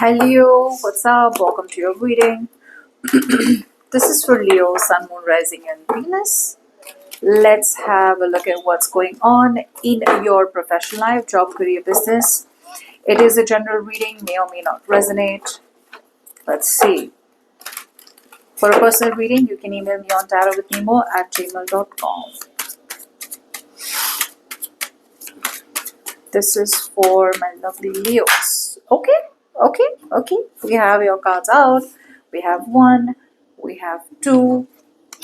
Hi Leo, what's up? Welcome to your reading. This is for Leo, Sun, Moon, Rising, and Venus. Let's have a look at what's going on in your professional life, job, career, business. It is a general reading, may or may not resonate. Let's see. For a personal reading, you can email me on tarotwithnemo@gmail.com. This is for my lovely Leos. Okay. We have your cards out. We have 1, we have 2,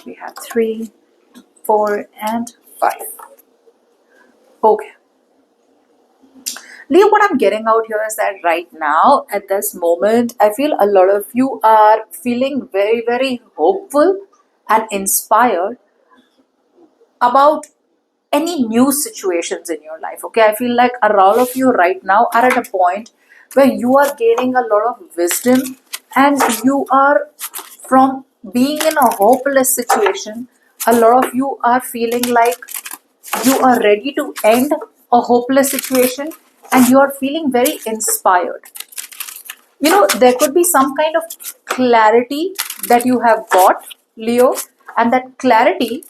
we have 3, 4, and 5. Okay. Leo, what I'm getting out here is that right now, at this moment, I feel a lot of you are feeling very, very hopeful and inspired about any new situations in your life. Okay, I feel like all of you right now are at a point where you are gaining a lot of wisdom, and you are, from being in a hopeless situation, a lot of you are feeling like you are ready to end a hopeless situation, and you are feeling very inspired. There could be some kind of clarity that you have got, Leo, and that clarity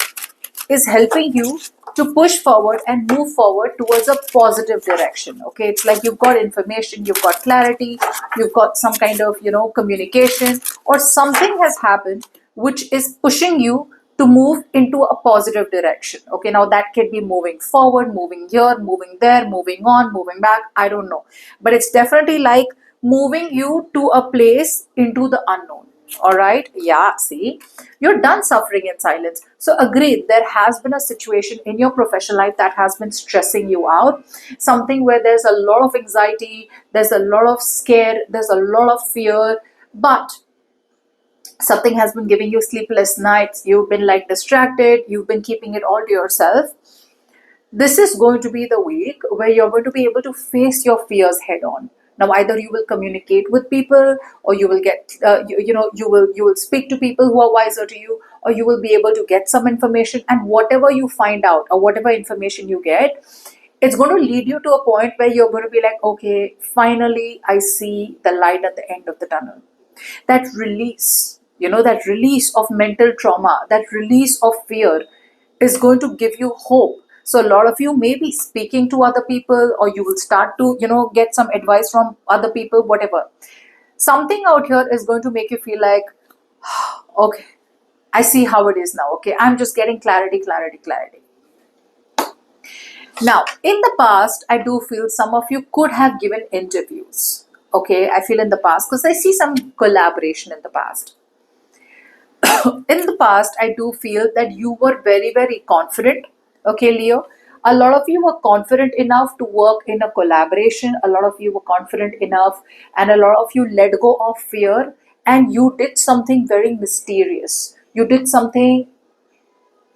is helping you to push forward and move forward towards a positive direction. Okay, it's like you've got information, you've got clarity, you've got some kind of communication, or something has happened which is pushing you to move into a positive direction. Okay, now that can be moving forward, moving here, moving there, moving on, moving back, I don't know, but it's definitely like moving you to a place into the unknown. All right, yeah, see, you're done suffering in silence. So agreed, there has been a situation in your professional life that has been stressing you out, something where there's a lot of anxiety, there's a lot of scare, there's a lot of fear, but something has been giving you sleepless nights. You've been like distracted, you've been keeping it all to yourself. This is going to be the week where you're going to be able to face your fears head on. Now, either you will communicate with people, or you will get, you will speak to people who are wiser to you, or you will be able to get some information. And whatever you find out, or whatever information you get, it's going to lead you to a point where you're going to be like, okay, finally, I see the light at the end of the tunnel. That release, that release of mental trauma, that release of fear is going to give you hope. So a lot of you may be speaking to other people, or you will start to, get some advice from other people, whatever. Something out here is going to make you feel like, okay, I see how it is now. Okay, I'm just getting clarity. Now, in the past, I do feel some of you could have given interviews. Okay, I feel in the past, because I see some collaboration in the past. In the past, I do feel that you were very, very confident. Okay, Leo, a lot of you were confident enough to work in a collaboration. A lot of you were confident enough, and a lot of you let go of fear, and you did something very mysterious. You did something,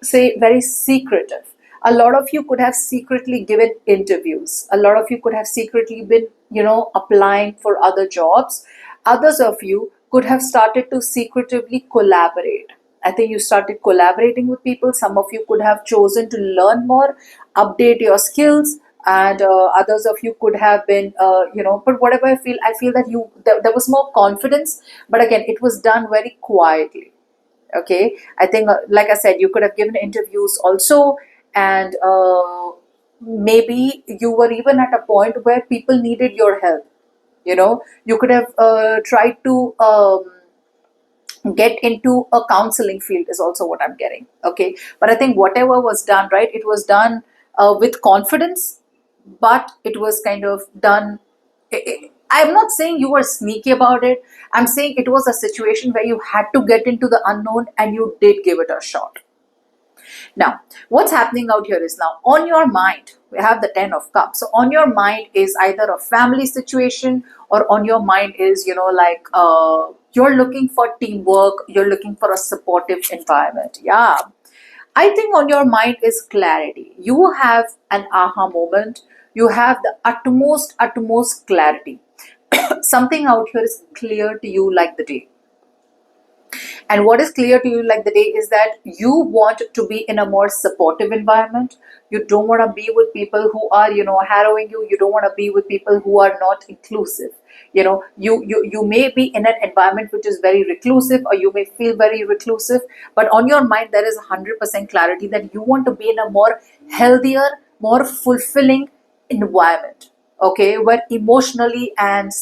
say, very secretive. A lot of you could have secretly given interviews. A lot of you could have secretly been, applying for other jobs. Others of you could have started to secretively collaborate. I think you started collaborating with people. Some of you could have chosen to learn more, update your skills, and others of you could have been, but whatever I feel that there was more confidence, but again, it was done very quietly. Okay, I think, like I said, you could have given interviews also, and maybe you were even at a point where people needed your help. You could have tried to get into a counseling field, is also what I'm getting. Okay, but I think whatever was done, right, it was done with confidence, but it was kind of done. I'm not saying you were sneaky about it. I'm saying it was a situation where you had to get into the unknown, and you did give it a shot. Now, what's happening out here is, now on your mind, we have the 10 of Cups. So on your mind is either a family situation, or on your mind is, you're looking for teamwork, you're looking for a supportive environment. Yeah. I think on your mind is clarity. You have an aha moment. You have the utmost clarity. Something out here is clear to you like the day. And what is clear to you like the day is that you want to be in a more supportive environment. You don't want to be with people who are, harrowing you. You don't want to be with people who are not inclusive. You may be in an environment which is very reclusive, or you may feel very reclusive, but on your mind there is 100% clarity that you want to be in a more healthier, more fulfilling environment, okay, where emotionally and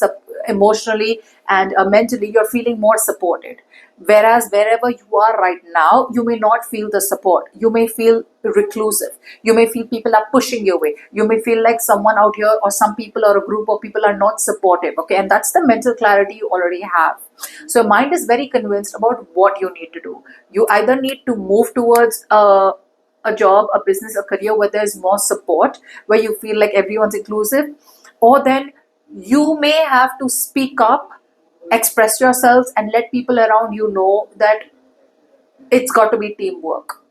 mentally you're feeling more supported. Whereas wherever you are right now, you may not feel the support. You may feel reclusive. You may feel people are pushing you away. You may feel like someone out here or some people or a group of people are not supportive, okay, and that's the mental clarity you already have. So your mind is very convinced about what you need to do. You either need to move towards a job, a business, a career where there's more support, where you feel like everyone's inclusive, or then you may have to speak up, express yourselves, and let people around you know that it's got to be teamwork.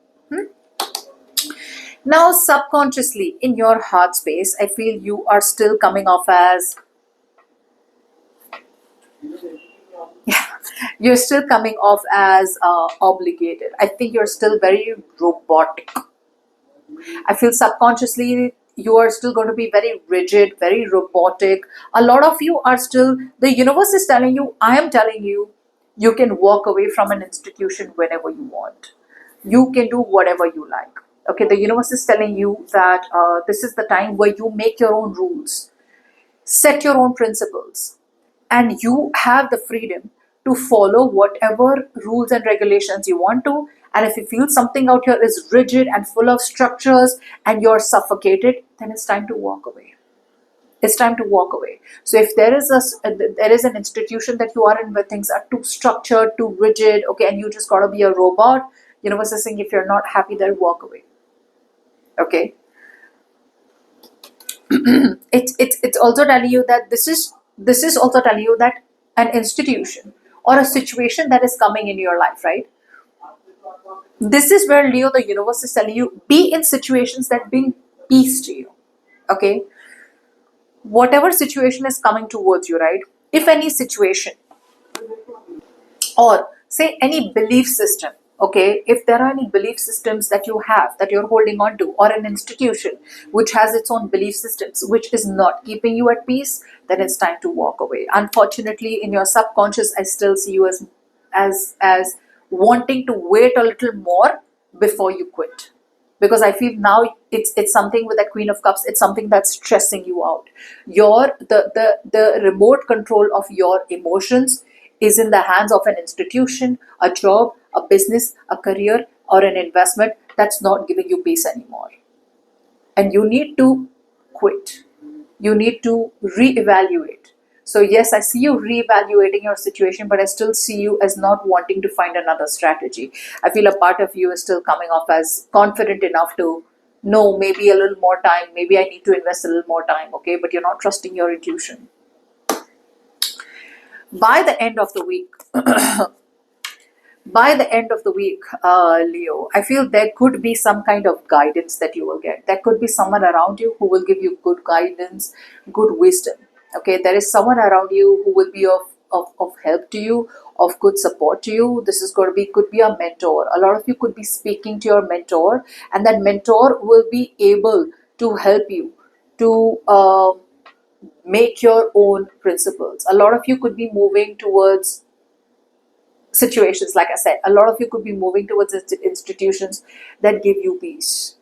Now, subconsciously in your heart space, I feel you are still coming off as, you're still coming off as obligated. I think you're still very robotic. I feel subconsciously you are still going to be very rigid, very robotic. A lot of you are still, the universe is telling you, I am telling you, you can walk away from an institution whenever you want. You can do whatever you like. Okay, the universe is telling you that this is the time where you make your own rules, set your own principles, and you have the freedom to follow whatever rules and regulations you want to. And if you feel something out here is rigid and full of structures and you're suffocated, then it's time to walk away. It's time to walk away. So if there is an institution that you are in where things are too structured, too rigid, okay, and you just got to be a robot, universe is saying if you're not happy there, walk away. Okay. It's also telling you that this is also telling you that an institution or a situation that is coming in your life, right? This is where, Leo, the universe is telling you, be in situations that bring peace to you. Okay, whatever situation is coming towards you, right? If any situation, or say any belief system, okay, if there are any belief systems that you have that you're holding on to, or an institution which has its own belief systems which is not keeping you at peace, then it's time to walk away. Unfortunately, in your subconscious, I still see you as wanting to wait a little more before you quit, because I feel now it's something with the Queen of Cups. It's something that's stressing you out. The remote control of your emotions is in the hands of an institution, a job, a business, a career, or an investment that's not giving you peace anymore. And you need to quit. You need to reevaluate. So yes, I see you reevaluating your situation, but I still see you as not wanting to find another strategy. I feel a part of you is still coming off as confident enough to know maybe a little more time, maybe I need to invest a little more time, okay, but you're not trusting your intuition. By the end of the week, Leo, I feel there could be some kind of guidance that you will get. There could be someone around you who will give you good guidance, good wisdom. Okay, there is someone around you who will be of help to you, of good support to you. This is going to be, could be a mentor. A lot of you could be speaking to your mentor, and that mentor will be able to help you to make your own principles. A lot of you could be moving towards situations, like I said, a lot of you could be moving towards institutions that give you peace.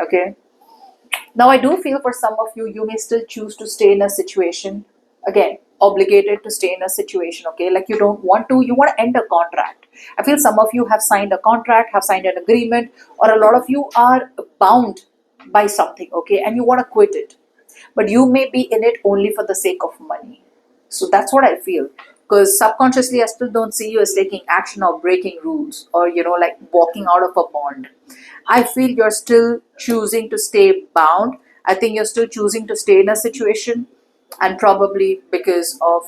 Okay. Now, I do feel for some of you, you may still choose to stay in a situation, again, obligated to stay in a situation, okay? Like you don't want to, you want to end a contract. I feel some of you have signed a contract, have signed an agreement, or a lot of you are bound by something, okay? And you want to quit it. But you may be in it only for the sake of money. So that's what I feel. Because subconsciously, I still don't see you as taking action or breaking rules or, like walking out of a bond. I feel you're still choosing to stay bound. I think you're still choosing to stay in a situation, and probably because of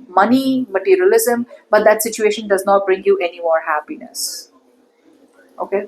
money, materialism, but that situation does not bring you any more happiness. Okay.